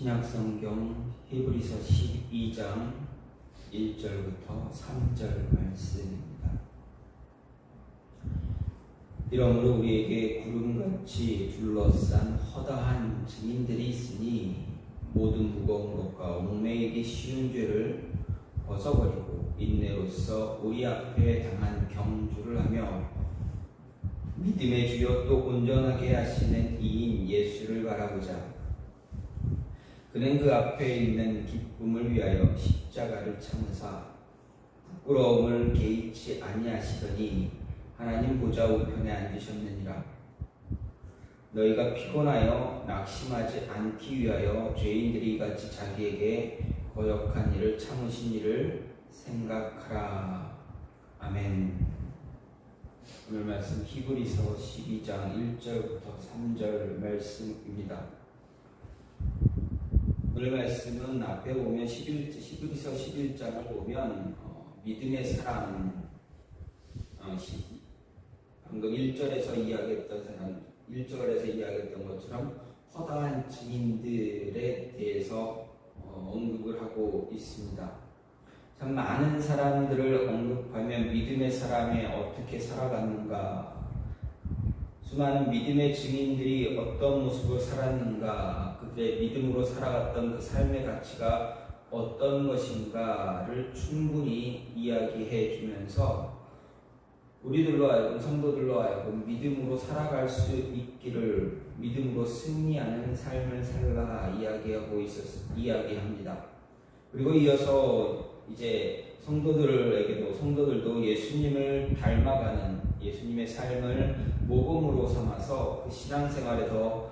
신약성경 히브리서 12장 1절부터 3절 말씀입니다. 이러므로 우리에게 구름같이 둘러싼 허다한 증인들이 있으니 모든 무거운 것과 얽매이기 쉬운 죄를 벗어버리고 인내로써 우리 앞에 당한 경주를 하며 믿음의 주여 또 온전하게 하시는 이인 예수를 바라보자. 그는 그 앞에 있는 기쁨을 위하여 십자가를 참으사 부끄러움을 개의치 아니하시더니 하나님 보좌 우편에 앉으셨느니라. 너희가 피곤하여 낙심하지 않기 위하여 죄인들이 같이 자기에게 거역한 일을 참으신 일을 생각하라. 아멘. 오늘 말씀 히브리서 12장 1절부터 3절 말씀입니다. 오늘 말씀은 앞에 보면 히브리서 11장을 보면 믿음의 사람, 방금 1절에서 이야기했던 것처럼 허다한 증인들에 대해서 언급을 하고 있습니다. 참 많은 사람들을 언급하면 믿음의 사람이 어떻게 살아갔는가, 수많은 믿음의 증인들이 어떤 모습을 살았는가, 그들의 믿음으로 살아갔던 그 삶의 가치가 어떤 것인가를 충분히 이야기해 주면서 우리들로 하여금, 성도들로 하여금 믿음으로 살아갈 수 있기를, 믿음으로 승리하는 삶을 살라 이야기합니다. 그리고 이어서 이제 성도들도 예수님을 닮아가는, 예수님의 삶을 모범으로 삼아서 그 신앙생활에 더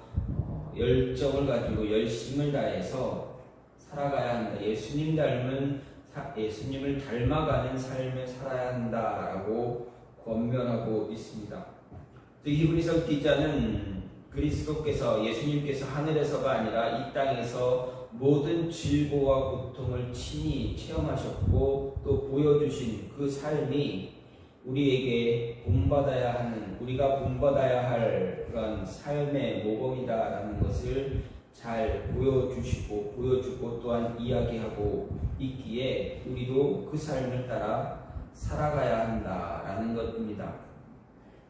열정을 가지고 열심을 다해서 살아가야 한다. 예수님을 닮아가는 삶을 살아야 한다라고 권면하고 있습니다. 히브리서 기자는 그리스도께서, 예수님께서 하늘에서가 아니라 이 땅에서 모든 질고와 고통을 친히 체험하셨고 또 보여주신 그 삶이 우리가 본받아야 할 그런 삶의 모범이다라는 것을 잘 보여주고 또한 이야기하고 있기에 우리도 그 삶을 따라 살아가야 한다라는 것입니다.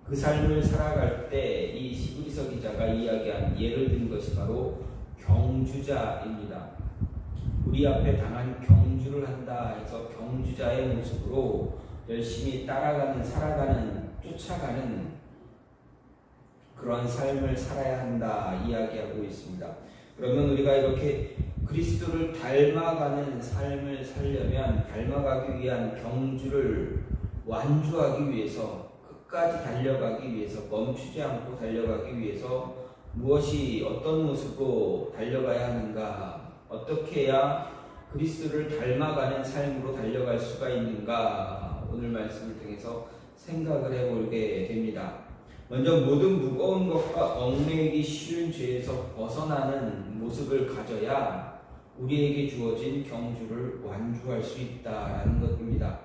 그 삶을 살아갈 때 이 히브리서 기자가 이야기한 예를 든 것이 바로 경주자입니다. 우리 앞에 당한 경주를 한다 해서 경주자의 모습으로 열심히 따라가는, 쫓아가는 그런 삶을 살아야 한다 이야기하고 있습니다. 그러면 우리가 이렇게 그리스도를 닮아가는 삶을 살려면, 닮아가기 위한 경주를 완주하기 위해서, 끝까지 달려가기 위해서, 멈추지 않고 달려가기 위해서 어떤 모습으로 달려가야 하는가, 어떻게 해야 그리스도를 닮아가는 삶으로 달려갈 수가 있는가, 오늘 말씀을 통해서 생각을 해보게 됩니다. 먼저 모든 무거운 것과 얽매이기 쉬운 죄에서 벗어나는 모습을 가져야 우리에게 주어진 경주를 완주할 수 있다라는 것입니다.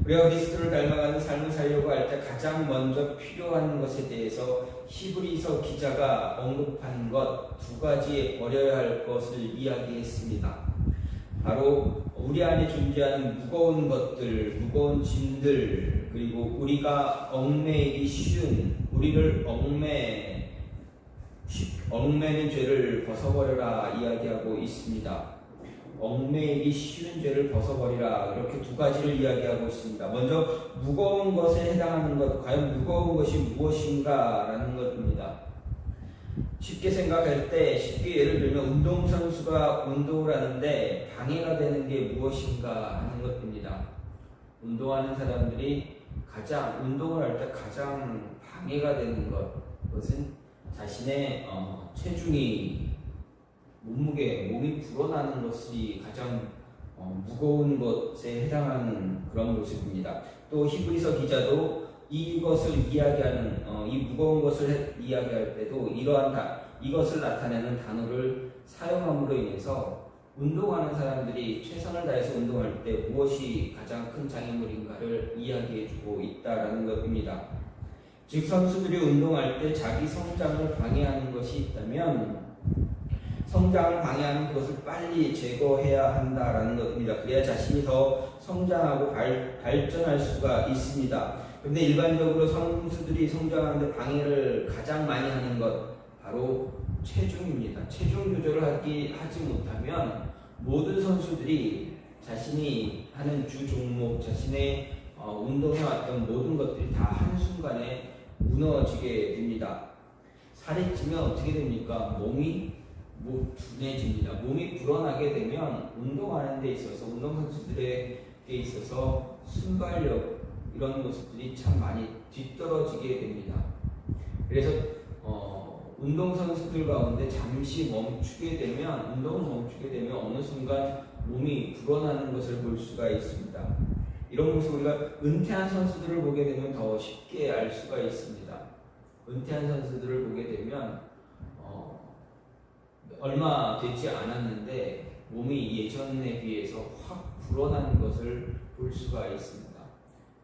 우리가 그리스도를 닮아가는 삶을 살려고 할 때 가장 먼저 필요한 것에 대해서 히브리서 기자가 언급한 것 두 가지에 버려야 할 것을 이야기했습니다. 바로 우리 안에 존재하는 무거운 것들, 무거운 짐들, 그리고 우리가 얽매이기 쉬운, 우리를 얽매는 죄를 벗어버려라 이야기하고 있습니다. 얽매이기 쉬운 죄를 벗어버리라, 이렇게 두 가지를 이야기하고 있습니다. 먼저 무거운 것에 해당하는 것, 과연 무거운 것이 무엇인가 라는 것입니다. 쉽게 생각할 때, 쉽게 예를 들면 운동선수가 운동을 하는데 방해가 되는 게 무엇인가 하는 것입니다. 운동하는 사람들이 운동을 할 때 가장 방해가 되는 그것은 자신의 몸이 불어나는 것이 가장 무거운 것에 해당하는 그런 모습입니다. 또 히브리서 기자도 이것을 이야기하는, 이 무거운 것을 이야기할 때도 이것을 나타내는 단어를 사용함으로 인해서 운동하는 사람들이 최선을 다해서 운동할 때 무엇이 가장 큰 장애물인가를 이야기해주고 있다라는 것입니다. 즉 선수들이 운동할 때 자기 성장을 방해하는 것이 있다면 성장을 방해하는 그것을 빨리 제거해야 한다라는 것입니다. 그래야 자신이 더 성장하고 발전할 수가 있습니다. 그런데 일반적으로 선수들이 성장하는데 방해를 가장 많이 하는 것 바로 체중입니다. 체중 조절을 하지 못하면 모든 선수들이 자신이 하는 주 종목, 자신의 운동해왔던 모든 것들이 다 한순간에 무너지게 됩니다. 살이 찌면 어떻게 됩니까? 몸이 둔해집니다. 몸이 불어나게 되면 운동하는 데 있어서, 운동선수들에게 있어서 순발력 이런 모습들이 참 많이 뒤떨어지게 됩니다. 그래서 운동선수들 가운데 잠시 멈추게 되면, 운동을 멈추게 되면 어느 순간 몸이 불어나는 것을 볼 수가 있습니다. 이런 모습 우리가 은퇴한 선수들을 보게 되면 더 쉽게 알 수가 있습니다. 은퇴한 선수들을 보게 되면 얼마 되지 않았는데 몸이 예전에 비해서 확 불어나는 것을 볼 수가 있습니다.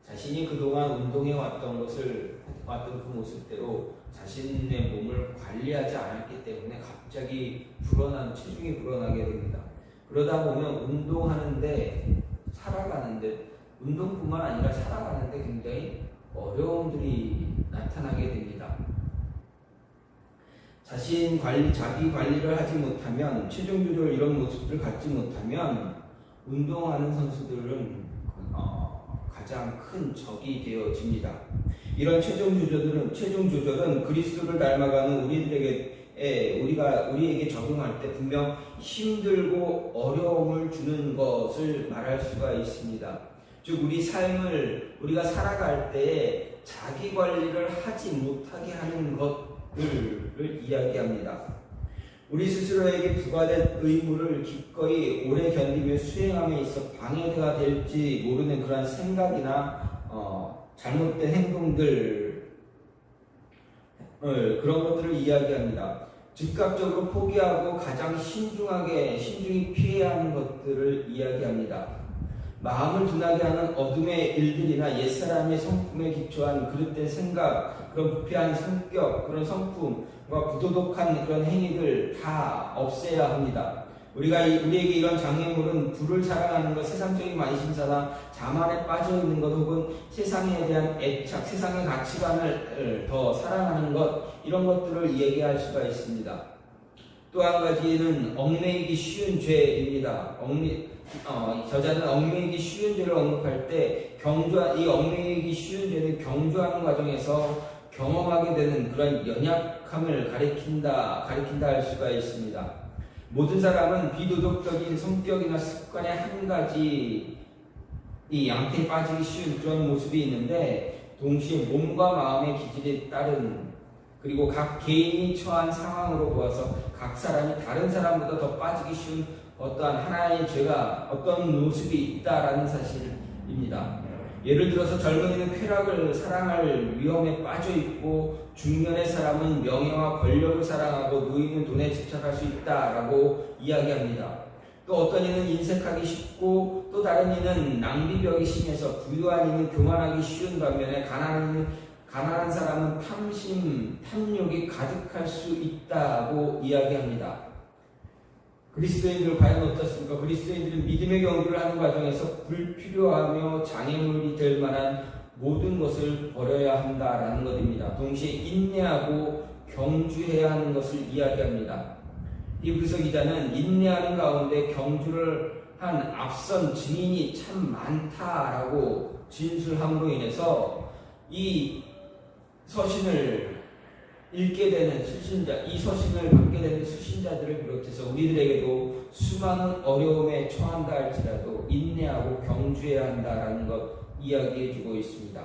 자신이 그동안 운동해 왔던 그 모습대로 자신의 몸을 관리하지 않았기 때문에 갑자기 체중이 불어나게 됩니다. 그러다 보면 운동하는데, 운동뿐만 아니라 살아가는데 굉장히 어려움들이 나타나게 됩니다. 자기 관리를 하지 못하면, 체중 조절 이런 모습들을 갖지 못하면 운동하는 선수들은 가장 큰 적이 되어집니다. 이런 체중 조절은 그리스도를 닮아가는 우리에게 적용할 때 분명 힘들고 어려움을 주는 것을 말할 수가 있습니다. 즉 우리 삶을 우리가 살아갈 때 자기 관리를 하지 못하게 하는 것들을 이야기합니다. 우리 스스로에게 부과된 의무를 기꺼이 오래 견디며 수행함에 있어 방해가 될지 모르는 그런 생각이나 잘못된 행동들, 그런 것들을 이야기합니다. 즉각적으로 포기하고 가장 신중히 피해야 하는 것들을 이야기합니다. 마음을 둔하게 하는 어둠의 일들이나 옛사람의 성품에 기초한 그릇된 생각, 그런 부패한 성격, 그런 성품과 부도덕한 그런 행위들 다 없애야 합니다. 우리에게 이런 장애물은 부를 사랑하는 것, 세상적인 만심사나 자만에 빠져있는 것, 혹은 세상에 대한 애착, 세상의 가치관을 더 사랑하는 것, 이런 것들을 얘기할 수가 있습니다. 또 한 가지는 얽매이기 쉬운 죄입니다. 저자는 얽매이기 쉬운 죄를 언급할 때 이 얽매이기 쉬운 죄는 경주하는 과정에서 경험하게 되는 그런 연약함을 가리킨다 할 수가 있습니다. 모든 사람은 비도덕적인 성격이나 습관의 한 가지 이 양태에 빠지기 쉬운 그런 모습이 있는데, 동시에 몸과 마음의 기질에 따른, 그리고 각 개인이 처한 상황으로 보아서 각 사람이 다른 사람보다 더 빠지기 쉬운 어떠한 하나의 죄가 어떤 모습이 있다라는 사실입니다. 예를 들어서 젊은이는 쾌락을 사랑할 위험에 빠져 있고, 중년의 사람은 명예와 권력을 사랑하고 노인은 돈에 집착할 수 있다라고 이야기합니다. 또 어떤 이는 인색하기 쉽고, 또 다른 이는 낭비벽이 심해서 부유한 이는 교만하기 쉬운 반면에 가난한 사람은 탐욕이 가득할 수 있다고 이야기합니다. 그리스도인들 과연 어떻습니까? 그리스도인들은 믿음의 경주를 하는 과정에서 불필요하며 장애물이 될 만한 모든 것을 버려야 한다라는 것입니다. 동시에 인내하고 경주해야 하는 것을 이야기합니다. 히브리서 기자는 인내하는 가운데 경주를 한 앞선 증인이 참 많다라고 진술함으로 인해서 이 서신을 읽게 되는 이 서신을 받게 되는 수신자들을 비롯해서 우리들에게도 수많은 어려움에 처한다 할지라도 인내하고 경주해야 한다라는 것 이야기해주고 있습니다.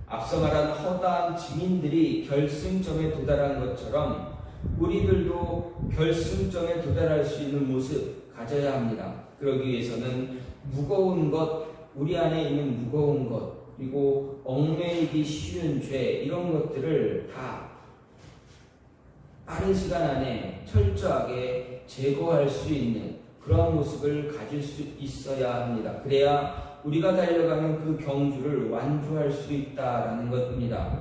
앞서 말한 허다한 증인들이 결승점에 도달한 것처럼 우리들도 결승점에 도달할 수 있는 모습 가져야 합니다. 그러기 위해서는 무거운 것, 우리 안에 있는 무거운 것, 그리고 얽매이기 쉬운 죄, 이런 것들을 다 빠른 시간 안에 철저하게 제거할 수 있는 그런 모습을 가질 수 있어야 합니다. 그래야 우리가 달려가는 그 경주를 완주할 수 있다라는 것입니다.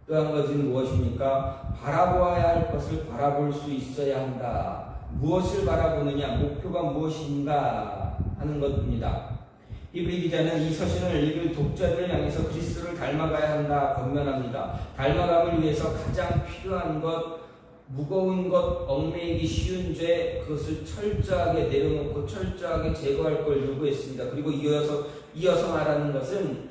또 한 가지는 무엇입니까? 바라보아야 할 것을 바라볼 수 있어야 한다. 무엇을 바라보느냐, 목표가 무엇인가 하는 것입니다. 히브리 기자는 이 서신을 읽을 독자들을 향해서 그리스도를 닮아가야 한다 권면합니다. 닮아감을 위해서 가장 필요한 것, 무거운 것, 얽매이기 쉬운 죄, 그것을 철저하게 내려놓고 철저하게 제거할 걸 요구했습니다. 그리고 이어서 말하는 것은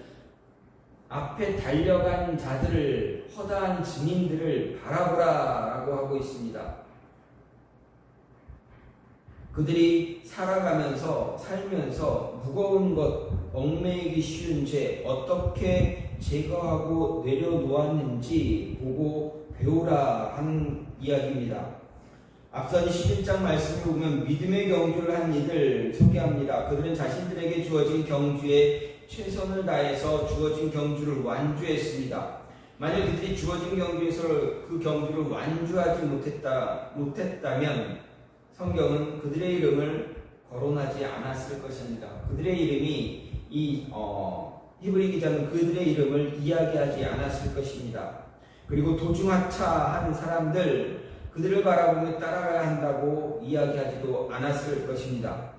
앞에 달려간 자들을, 허다한 증인들을 바라보라라고 하고 있습니다. 그들이 살면서 무거운 것, 얽매이기 쉬운 죄 어떻게 제거하고 내려놓았는지 보고 배우라 하는 이야기입니다. 앞선 11장 말씀을 보면 믿음의 경주를 한 이들 소개합니다. 그들은 자신들에게 주어진 경주에 최선을 다해서 주어진 경주를 완주했습니다. 만약 그들이 주어진 경주에서 그 경주를 완주하지 못했다면 성경은 그들의 이름을 거론하지 않았을 것입니다. 그들의 이름이 히브리 기자는 그들의 이름을 이야기하지 않았을 것입니다. 그리고 도중하차한 사람들, 그들을 바라보며 따라가야 한다고 이야기하지도 않았을 것입니다.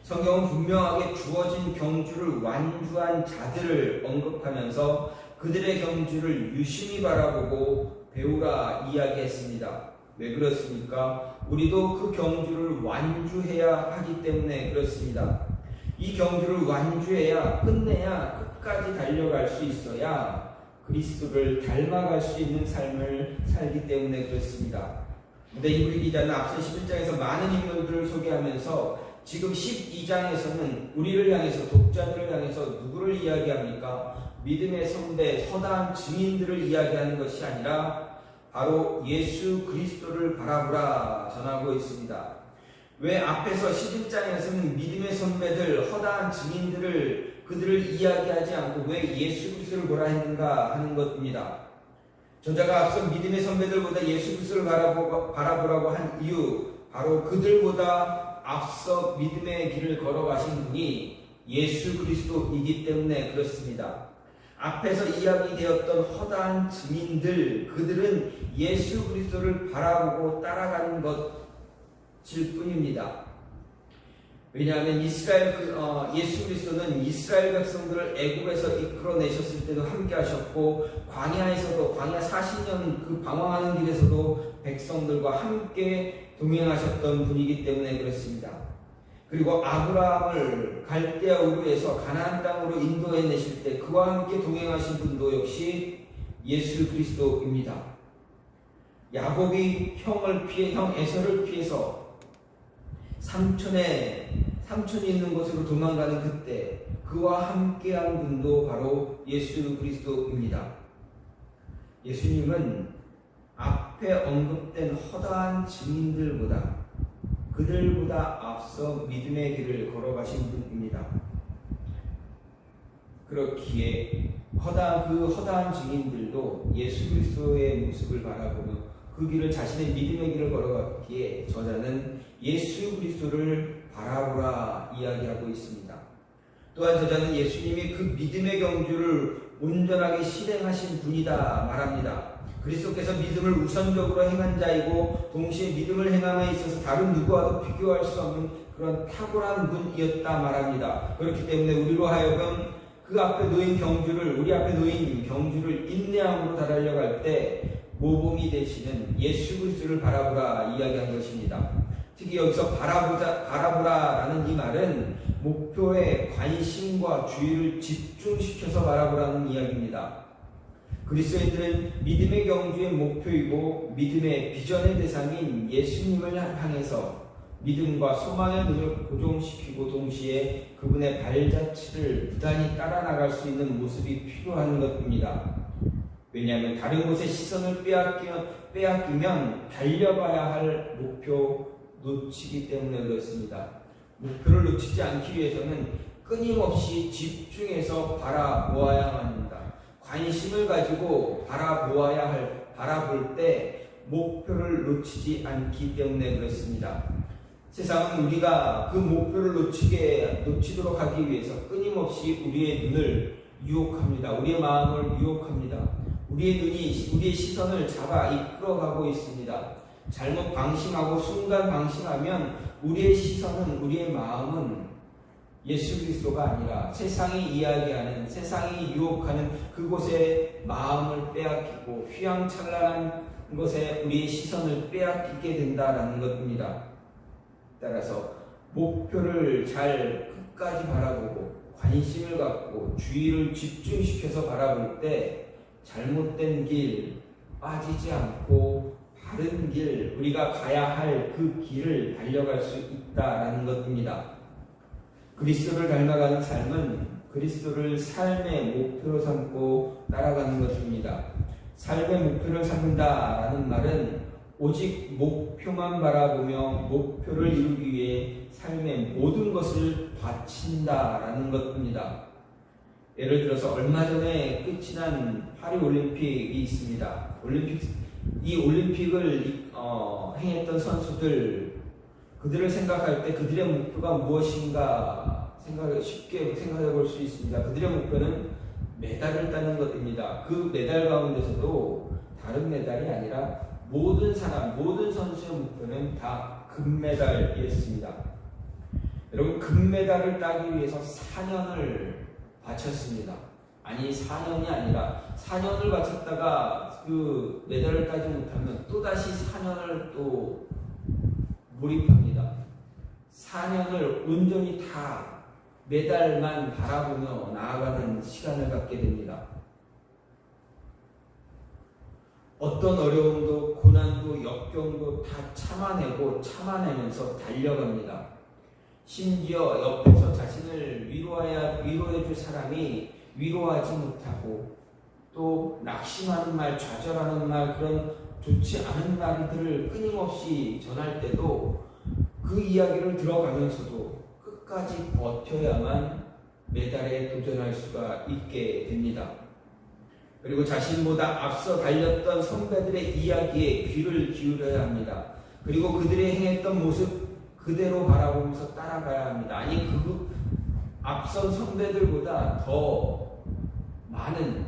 성경은 분명하게 주어진 경주를 완주한 자들을 언급하면서 그들의 경주를 유심히 바라보고 배우라 이야기했습니다. 왜 그렇습니까? 우리도 그 경주를 완주해야 하기 때문에 그렇습니다. 이 경주를 완주해야, 끝내야, 끝까지 달려갈 수 있어야 그리스도를 닮아갈 수 있는 삶을 살기 때문에 그렇습니다. 근데 히브리 기자는 앞서 11장에서 많은 인물들을 소개하면서 지금 12장에서는 우리를 향해서, 독자들을 향해서 누구를 이야기합니까? 믿음의 선배, 허다한 증인들을 이야기하는 것이 아니라 바로 예수 그리스도를 바라보라 전하고 있습니다. 왜 앞에서 11장에서는 믿음의 선배들, 허다한 증인들을 그들을 이야기하지 않고 왜 예수 그리스도를 보라 했는가 하는 것입니다. 저자가 앞서 믿음의 선배들보다 예수 그리스도를 바라보라고 한 이유, 바로 그들보다 앞서 믿음의 길을 걸어가신 분이 예수 그리스도이기 때문에 그렇습니다. 앞에서 이야기되었던 허다한 증인들, 그들은 예수 그리스도를 바라보고 따라가는 것일 뿐입니다. 왜냐하면 예수 그리스도는 이스라엘 백성들을 애굽에서 이끌어내셨을 때도 함께 하셨고, 광야에서도, 광야 40년 그 방황하는 길에서도 백성들과 함께 동행하셨던 분이기 때문에 그렇습니다. 그리고 아브라함을 갈대아 우르에서 가나안 땅으로 인도해내실 때 그와 함께 동행하신 분도 역시 예수 그리스도입니다. 야곱이 형 에서를 피해서 삼촌이 있는 곳으로 도망가는 그때 그와 함께한 분도 바로 예수 그리스도입니다. 예수님은 앞에 언급된 허다한 증인들보다, 그들보다 앞서 믿음의 길을 걸어가신 분입니다. 그렇기에 허다한 증인들도 예수 그리스도의 모습을 바라보며 그 길을, 자신의 믿음의 길을 걸어갔기에 저자는 예수 그리스도를 바라보라 이야기하고 있습니다. 또한 저자는 예수님이 그 믿음의 경주를 온전하게 실행하신 분이다 말합니다. 그리스도께서 믿음을 우선적으로 행한 자이고 동시에 믿음을 행함에 있어서 다른 누구와도 비교할 수 없는 그런 탁월한 분이었다 말합니다. 그렇기 때문에 우리로 하여금 그 앞에 놓인 경주를, 우리 앞에 놓인 경주를 인내함으로 달려갈 때 모범이 되시는 예수 그리스도를 바라보라 이야기한 것입니다. 특히 여기서 바라보라라는 이 말은 목표에 관심과 주의를 집중시켜서 바라보라는 이야기입니다. 그리스도인들은 믿음의 경주의 목표이고 믿음의 비전의 대상인 예수님을 향해서 믿음과 소망의 눈을 고정시키고 동시에 그분의 발자취를 부단히 따라 나갈 수 있는 모습이 필요한 것입니다. 왜냐하면 다른 곳에 시선을 빼앗기면 달려가야 할 목표 놓치기 때문에 그렇습니다. 목표를 놓치지 않기 위해서는 끊임없이 집중해서 바라보아야 합니다. 관심을 가지고 바라볼 때 목표를 놓치지 않기 때문에 그렇습니다. 세상은 우리가 그 목표를 놓치도록 하기 위해서 끊임없이 우리의 눈을 유혹합니다. 우리의 마음을 유혹합니다. 우리의 시선을 잡아 이끌어가고 있습니다. 잘못 방심하고 순간 방심하면 우리의 시선은, 우리의 마음은 예수 그리스도가 아니라 세상이 이야기하는, 세상이 유혹하는 그곳에 마음을 빼앗기고 휘황찬란한 것에 우리의 시선을 빼앗기게 된다라는 것입니다. 따라서 목표를 잘 끝까지 바라보고 관심을 갖고 주의를 집중시켜서 바라볼 때 잘못된 길 빠지지 않고 바른 길, 우리가 가야 할 그 길을 달려갈 수 있다라는 것입니다. 그리스도를 닮아가는 삶은 그리스도를 삶의 목표로 삼고 따라가는 것입니다. 삶의 목표를 삼는다라는 말은 오직 목표만 바라보며 목표를 이루기 위해 삶의 모든 것을 바친다라는 것입니다. 예를 들어서 얼마 전에 끝이 난 파리올림픽이 있습니다. 이 올림픽을 행했던 선수들, 그들을 생각할 때 그들의 목표가 무엇인가 쉽게 생각해 볼 수 있습니다. 그들의 목표는 메달을 따는 것입니다. 그 메달 가운데서도 다른 메달이 아니라 모든 선수의 목표는 다 금메달이었습니다. 여러분, 금메달을 따기 위해서 4년을 바쳤습니다. 아니, 4년이 아니라 4년을 바쳤다가 그 메달을 따지 못하면 또다시 4년을 또 몰입합니다. 4년을 온전히 다 메달만 바라보며 나아가는 시간을 갖게 됩니다. 어떤 어려움도 고난도 역경도 다 참아내면서 달려갑니다. 심지어 옆에서 자신을 위로해 줄 사람이 위로하지 못하고 또 낙심하는 말, 좌절하는 말, 그런 좋지 않은 말들을 끊임없이 전할 때도 그 이야기를 들어가면서도 끝까지 버텨야만 메달에 도전할 수가 있게 됩니다. 그리고 자신보다 앞서 달렸던 선배들의 이야기에 귀를 기울여야 합니다. 그리고 그들이 행했던 모습 그대로 바라보면서 따라가야 합니다. 아니, 그 앞선 선배들보다 더 많은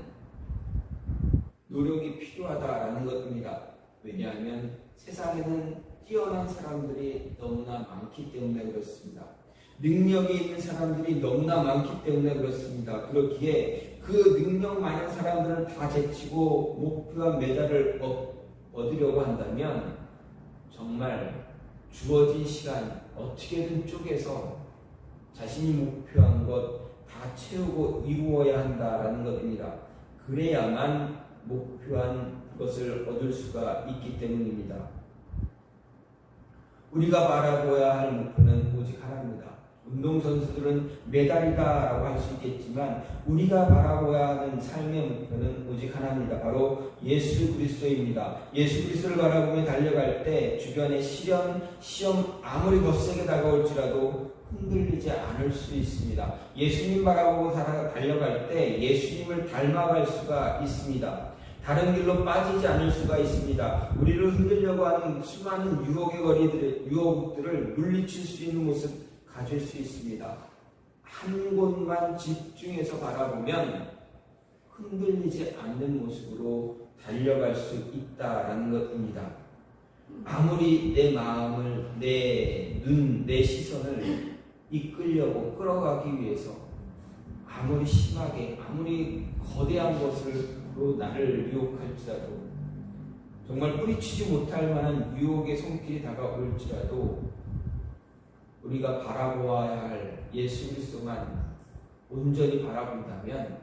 노력이 필요하다라는 것입니다. 왜냐하면 세상에는 뛰어난 사람들이 너무나 많기 때문에 그렇습니다. 능력이 있는 사람들이 너무나 많기 때문에 그렇습니다. 그렇기에 그 능력 많은 사람들을 다 제치고 목표한 메달을 얻으려고 한다면 정말 주어진 시간 어떻게든 쪼개서 자신이 목표한 것 다 채우고 이루어야 한다라는 것입니다. 그래야만 목표한 것을 얻을 수가 있기 때문입니다. 우리가 바라보아야 할 목표는 오직 하나입니다. 운동선수들은 메달이다라고 할 수 있겠지만 우리가 바라보아야 하는 삶의 목표는 오직 하나입니다. 바로 예수 그리스도입니다. 예수 그리스도를 바라보며 달려갈 때 주변의 시험 아무리 거세게 다가올지라도 흔들리지 않을 수 있습니다. 예수님 바라보고 달려갈 때 예수님을 닮아갈 수가 있습니다. 다른 길로 빠지지 않을 수가 있습니다. 우리를 흔들려고 하는 수많은 유혹들을 물리칠 수 있는 모습 가질 수 있습니다. 한 곳만 집중해서 바라보면 흔들리지 않는 모습으로 달려갈 수 있다라는 것입니다. 아무리 내 마음을, 내 눈, 내 시선을 이끌려고 끌어가기 위해서 아무리 심하게, 아무리 거대한 것으로 나를 유혹할지라도, 정말 뿌리치지 못할 만한 유혹의 손길이 다가올지라도 우리가 바라보아야 할 예수 그리스도만 온전히 바라본다면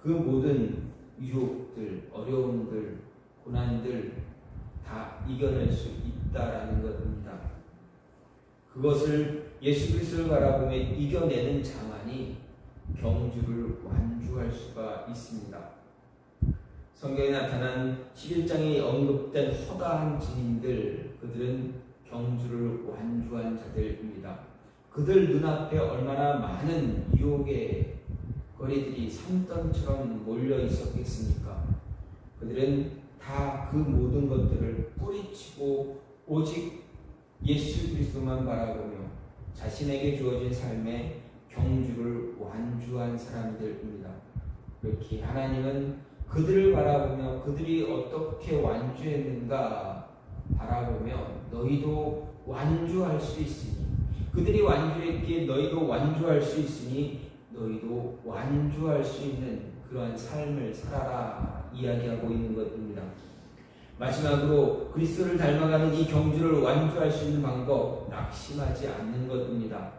그 모든 유혹들, 어려움들, 고난들 다 이겨낼 수 있다라는 것입니다. 그것을 예수 그리스도를 바라보며 이겨내는 자만이 경주를 완주할 수가 있습니다. 성경에 나타난 11장에 언급된 허다한 증인들, 그들은 경주를 완주한 자들입니다. 그들 눈앞에 얼마나 많은 유혹의 거리들이 산더미처럼 몰려 있었겠습니까? 그들은 다 그 모든 것들을 뿌리치고 오직 예수 그리스도만 바라보며 자신에게 주어진 삶의 경주를 완주한 사람들입니다. 그렇게 하나님은 그들을 바라보며 그들이 어떻게 완주했는가 바라보며 너희도 완주할 수 있으니, 그들이 완주했기에 너희도 완주할 수 있으니 너희도 완주할 수 있는 그러한 삶을 살아라 이야기하고 있는 것입니다. 마지막으로 그리스도를 닮아가는 이 경주를 완주할 수 있는 방법, 낙심하지 않는 것입니다.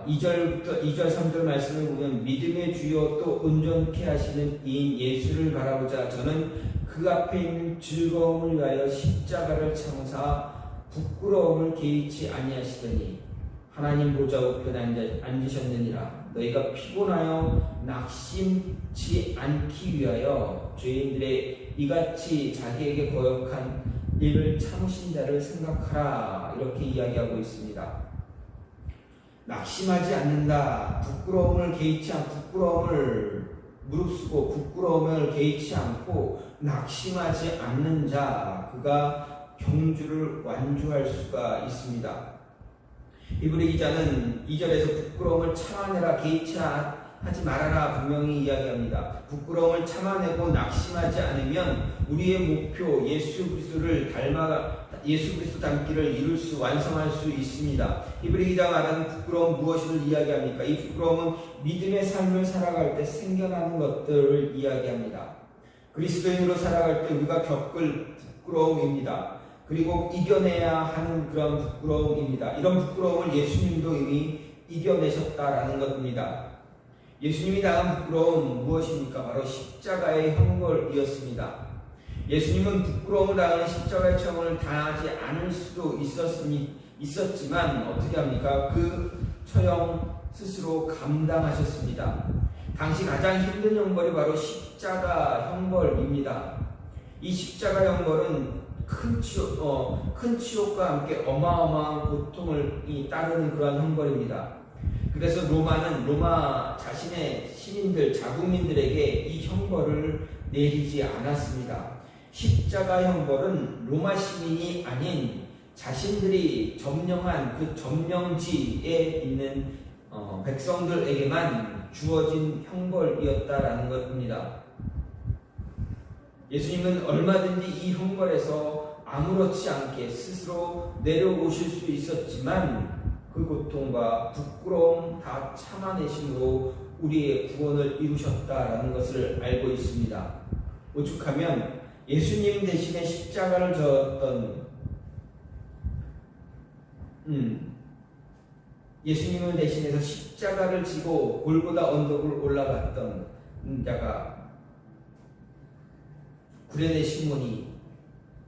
2절 3절 말씀을 보면 믿음의 주요 또 온전케 하시는 이인 예수를 바라보자. 저는 그 앞에 있는 즐거움을 위하여 십자가를 참으사 부끄러움을 개의치 아니하시더니 하나님 보좌 우편에 앉으셨느니라. 너희가 피곤하여 낙심치 않기 위하여 죄인들의 이같이 자기에게 거역한 일을 참으신 자를 생각하라. 이렇게 이야기하고 있습니다. 낙심하지 않는다. 부끄러움을 개의치 않고, 부끄러움을 무릅쓰고 부끄러움을 개의치 않고 낙심하지 않는 자, 그가 경주를 완주할 수가 있습니다. 히브리 기자는 2절에서 부끄러움을 참아내라, 개의치 하지 말아라 분명히 이야기합니다. 부끄러움을 참아내고 낙심하지 않으면 우리의 목표 예수 그리스도 닮기를 완성할 수 있습니다. 히브리 기자가 말하는 부끄러움 무엇을 이야기합니까? 이 부끄러움은 믿음의 삶을 살아갈 때 생겨나는 것들을 이야기합니다. 그리스도인으로 살아갈 때 우리가 겪을 부끄러움입니다. 그리고 이겨내야 하는 그런 부끄러움입니다. 이런 부끄러움을 예수님도 이미 이겨내셨다라는 것입니다. 예수님이 당한 부끄러움 무엇입니까? 바로 십자가의 형벌이었습니다. 예수님은 부끄러움을 당하는 십자가의 처형을 당하지 않을 수도 있었지만 어떻게 합니까? 그 처형 스스로 감당하셨습니다. 당시 가장 힘든 형벌이 바로 십자가 형벌입니다. 이 십자가 형벌은 큰 치욕과 함께 어마어마한 고통을 따르는 그러한 형벌입니다. 그래서 로마 자신의 시민들, 자국민들에게 이 형벌을 내리지 않았습니다. 십자가 형벌은 로마 시민이 아닌 자신들이 점령한 그 점령지에 있는 백성들에게만 주어진 형벌이었다라는 것입니다. 예수님은 얼마든지 이 형벌에서 아무렇지 않게 스스로 내려오실 수 있었지만 그 고통과 부끄러움 다 참아내심으로 우리의 구원을 이루셨다라는 것을 알고 있습니다. 오죽하면 예수님 대신에 십자가를 졌던 예수님을 대신해서 십자가를 지고 골고다 언덕을 올라갔던 자가 구레네 시몬이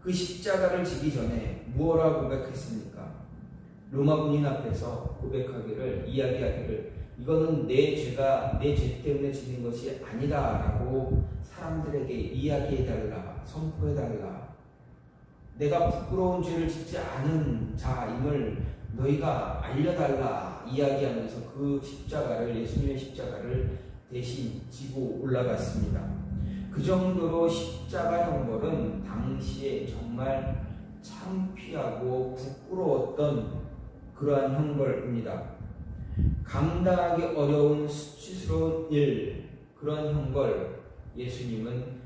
그 십자가를 지기 전에 무엇라 고백했습니까? 로마 군인 앞에서 이야기하기를 이거는 내 죄 때문에 지는 것이 아니다라고 사람들에게 이야기해달라, 선포해달라. 내가 부끄러운 죄를 짓지 않은 자임을 너희가 알려달라 이야기하면서 그 십자가를, 예수님의 십자가를 대신 지고 올라갔습니다. 그 정도로 십자가 형벌은 당시에 정말 창피하고 부끄러웠던 그러한 형벌입니다. 감당하기 어려운 수치스러운 일, 그런 형벌, 예수님은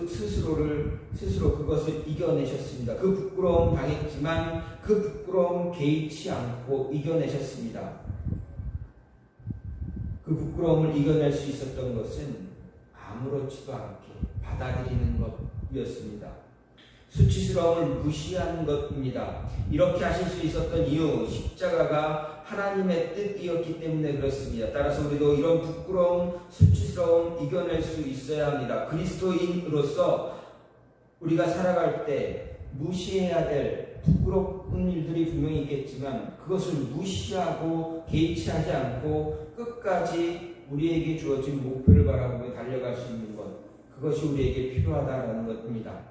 스스로 그것을 이겨내셨습니다. 그 부끄러움 당했지만 그 부끄러움 개의치 않고 이겨내셨습니다. 그 부끄러움을 이겨낼 수 있었던 것은 아무렇지도 않게 받아들이는 것이었습니다. 수치스러움을 무시한 것입니다. 이렇게 하실 수 있었던 이유, 십자가가 하나님의 뜻이었기 때문에 그렇습니다. 따라서 우리도 이런 부끄러움, 수치스러움 이겨낼 수 있어야 합니다. 그리스도인으로서 우리가 살아갈 때 무시해야 될 부끄러운 일들이 분명히 있겠지만 그것을 무시하고 개의치하지 않고 끝까지 우리에게 주어진 목표를 바라보며 달려갈 수 있는 것, 그것이 우리에게 필요하다라는 것입니다.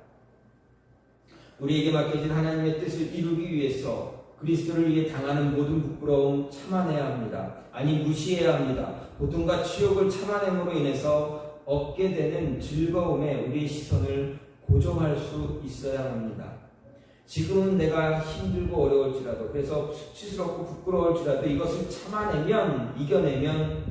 우리에게 맡겨진 하나님의 뜻을 이루기 위해서 그리스도를 위해 당하는 모든 부끄러움 참아내야 합니다. 아니 무시해야 합니다. 고통과 치욕을 참아냄으로 인해서 얻게 되는 즐거움에 우리의 시선을 고정할 수 있어야 합니다. 지금은 내가 힘들고 어려울지라도, 그래서 수치스럽고 부끄러울지라도 이것을 참아내면, 이겨내면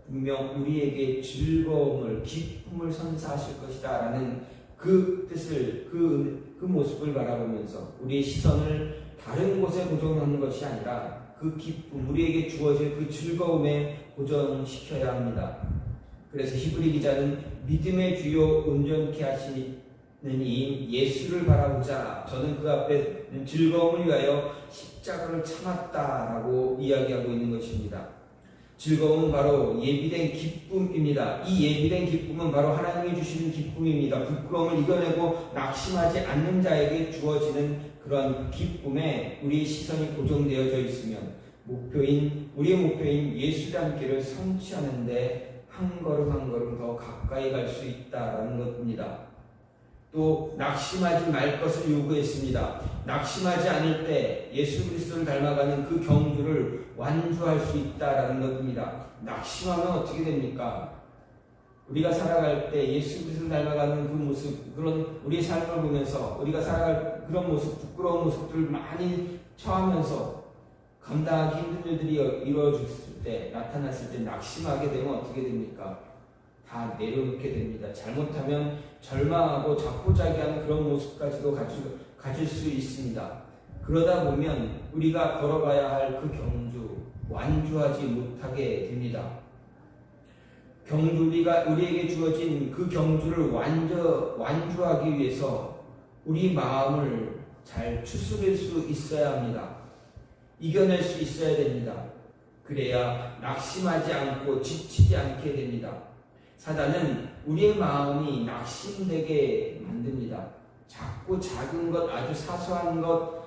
분명 우리에게 즐거움을, 기쁨을 선사하실 것이다 라는 그 뜻을, 그 모습을 바라보면서 우리의 시선을 다른 곳에 고정하는 것이 아니라 그 기쁨, 우리에게 주어질 그 즐거움에 고정시켜야 합니다. 그래서 히브리 기자는 믿음의 주요 온전케 하시는 이 예수를 바라보자. 저는 그 앞에 즐거움을 위하여 십자가를 참았다라고 이야기하고 있는 것입니다. 즐거움은 바로 예비된 기쁨입니다. 이 예비된 기쁨은 바로 하나님이 주시는 기쁨입니다. 부끄러움을 이겨내고 낙심하지 않는 자에게 주어지는 그런 기쁨에 우리의 시선이 고정되어져 있으면 우리의 목표인 예수 닮기를 성취하는데 한 걸음 한 걸음 더 가까이 갈 수 있다라는 것입니다. 또 낙심하지 말 것을 요구했습니다. 낙심하지 않을 때 예수 그리스도를 닮아가는 그 경주를 완주할 수 있다라는 것입니다. 낙심하면 어떻게 됩니까? 우리가 살아갈 때 예수 그리스도를 닮아가는 그 모습, 그런 우리의 삶을 보면서 우리가 살아갈 그런 모습, 부끄러운 모습들을 많이 처하면서 감당하기 힘든 일들이 이루어졌을 때, 나타났을 때 낙심하게 되면 어떻게 됩니까? 다 내려놓게 됩니다. 잘못하면 절망하고 자포자기하는 그런 모습까지도 가질 수 있습니다. 그러다 보면 우리가 걸어가야 할 그 경주, 완주하지 못하게 됩니다. 우리에게 주어진 그 경주를 완주하기 위해서 우리 마음을 잘 추스릴 수 있어야 합니다. 이겨낼 수 있어야 됩니다. 그래야 낙심하지 않고 지치지 않게 됩니다. 사단은 우리의 마음이 낙심되게 만듭니다. 자꾸 작은 것, 아주 사소한 것,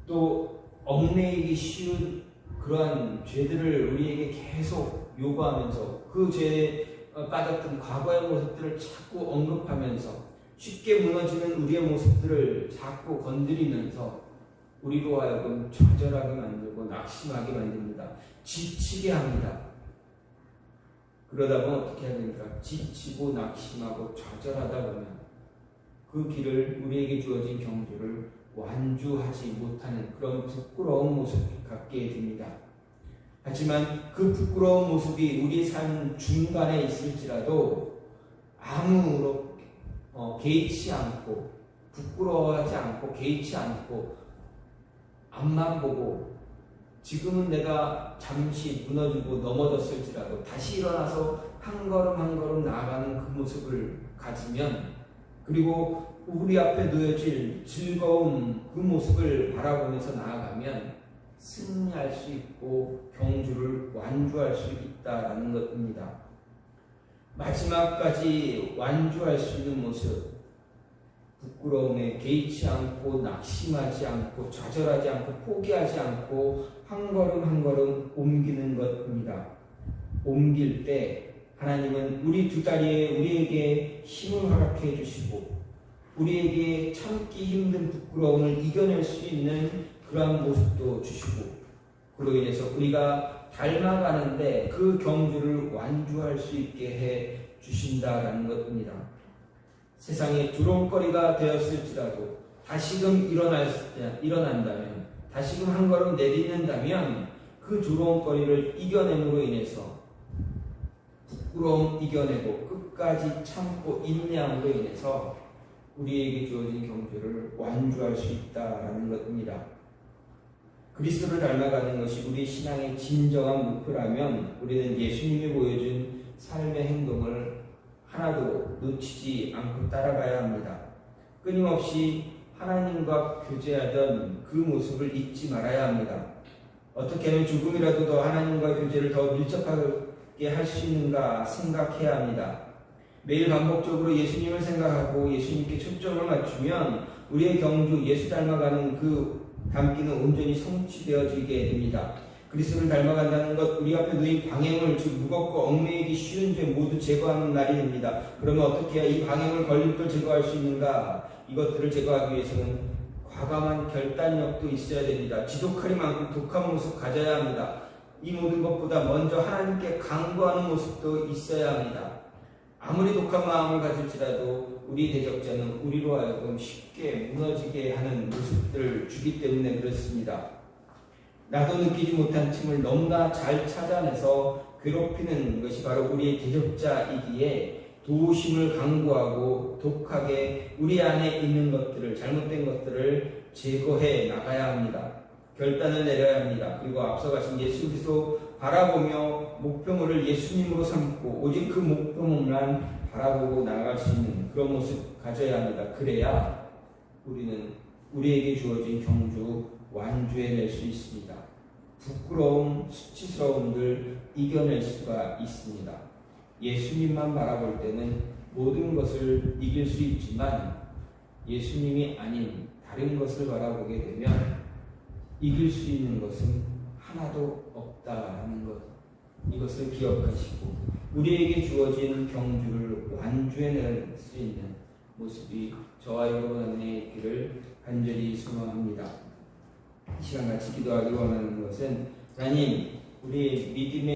또 얽매이기 쉬운 그러한 죄들을 우리에게 계속 요구하면서 그 죄에 빠졌던 과거의 모습들을 자꾸 언급하면서 쉽게 무너지는 우리의 모습들을 자꾸 건드리면서 우리로 하여금 좌절하게 만들고 낙심하게 만듭니다. 지치게 합니다. 그러다 보면 어떻게 해야 됩니까? 지치고 낙심하고 좌절하다 보면 그 길을, 우리에게 주어진 경주를 완주하지 못하는 그런 부끄러운 모습을 갖게 됩니다. 하지만 그 부끄러운 모습이 우리 삶 중간에 있을지라도 아무로 개의치 않고, 부끄러워하지 않고 개의치 않고 앞만 보고, 지금은 내가 잠시 무너지고 넘어졌을지라도 다시 일어나서 한 걸음 한 걸음 나아가는 그 모습을 가지면, 그리고 우리 앞에 놓여질 즐거움, 그 모습을 바라보면서 나아가면 승리할 수 있고 경주를 완주할 수 있다라는 것입니다. 마지막까지 완주할 수 있는 모습, 부끄러움에 개의치 않고 낙심하지 않고 좌절하지 않고 포기하지 않고 한 걸음 한 걸음 옮기는 것입니다. 옮길 때 하나님은 우리 두 다리에 우리에게 힘을 허락해 주시고, 우리에게 참기 힘든 부끄러움을 이겨낼 수 있는 그러한 모습도 주시고, 그로 인해서 우리가 닮아가는데 그 경주를 완주할 수 있게 해 주신다라는 것입니다. 세상에 두려움거리가 되었을지라도 다시금 일어난다면, 다시금 한 걸음 내딛는다면 그 두려움거리를 이겨냄으로 인해서, 부끄러움 이겨내고 끝까지 참고 인내함으로 인해서 우리에게 주어진 경주를 완주할 수 있다라는 것입니다. 그리스도를 닮아가는 것이 우리 신앙의 진정한 목표라면 우리는 예수님이 보여준 삶의 행동을 하나도 놓치지 않고 따라가야 합니다. 끊임없이 하나님과 교제하던 그 모습을 잊지 말아야 합니다. 어떻게 하면 조금이라도 더 하나님과 교제를 더 밀접하게 할 수 있는가 생각해야 합니다. 매일 반복적으로 예수님을 생각하고 예수님께 초점을 맞추면 우리의 경주, 예수 닮아가는 그 담기는 온전히 성취되어지게 됩니다. 그리스도를 닮아간다는 것, 우리 앞에 놓인 방해물, 즉 무겁고 얽매이기 쉬운 죄 모두 제거하는 날이 됩니다. 그러면 어떻게 해야 이 방해물, 걸림돌 제거할 수 있는가? 이것들을 제거하기 위해서는 과감한 결단력도 있어야 됩니다. 지독하리만큼 독한 모습 가져야 합니다. 이 모든 것보다 먼저 하나님께 간구하는 모습도 있어야 합니다. 아무리 독한 마음을 가질지라도 우리 대적자는 우리로 하여금 쉽게 무너지게 하는 모습들을 주기 때문에 그렇습니다. 나도 느끼지 못한 틈을 너무나 잘 찾아내서 괴롭히는 것이 바로 우리의 대적자이기에 도심을 강구하고 독하게 우리 안에 있는 것들을, 잘못된 것들을 제거해 나가야 합니다. 결단을 내려야 합니다. 그리고 앞서 가신 예수 그리스도 바라보며 목표물을 예수님으로 삼고 오직 그 목표물만 바라보고 나아갈 수 있는 그런 모습 가져야 합니다. 그래야 우리는 우리에게 주어진 경주 완주해낼 수 있습니다. 부끄러움, 수치스러움들 이겨낼 수가 있습니다. 예수님만 바라볼 때는 모든 것을 이길 수 있지만 예수님이 아닌 다른 것을 바라보게 되면 이길 수 있는 것은 하나도 없다는 것, 이것을 기억하시고 우리에게 주어진 경주를 완주해낼 수 있는 모습이 저와 여러분 안에 있기를 간절히 소망합니다. 이 시간 같이 기도하기 원하는 것은 하나님, 우리의 믿음의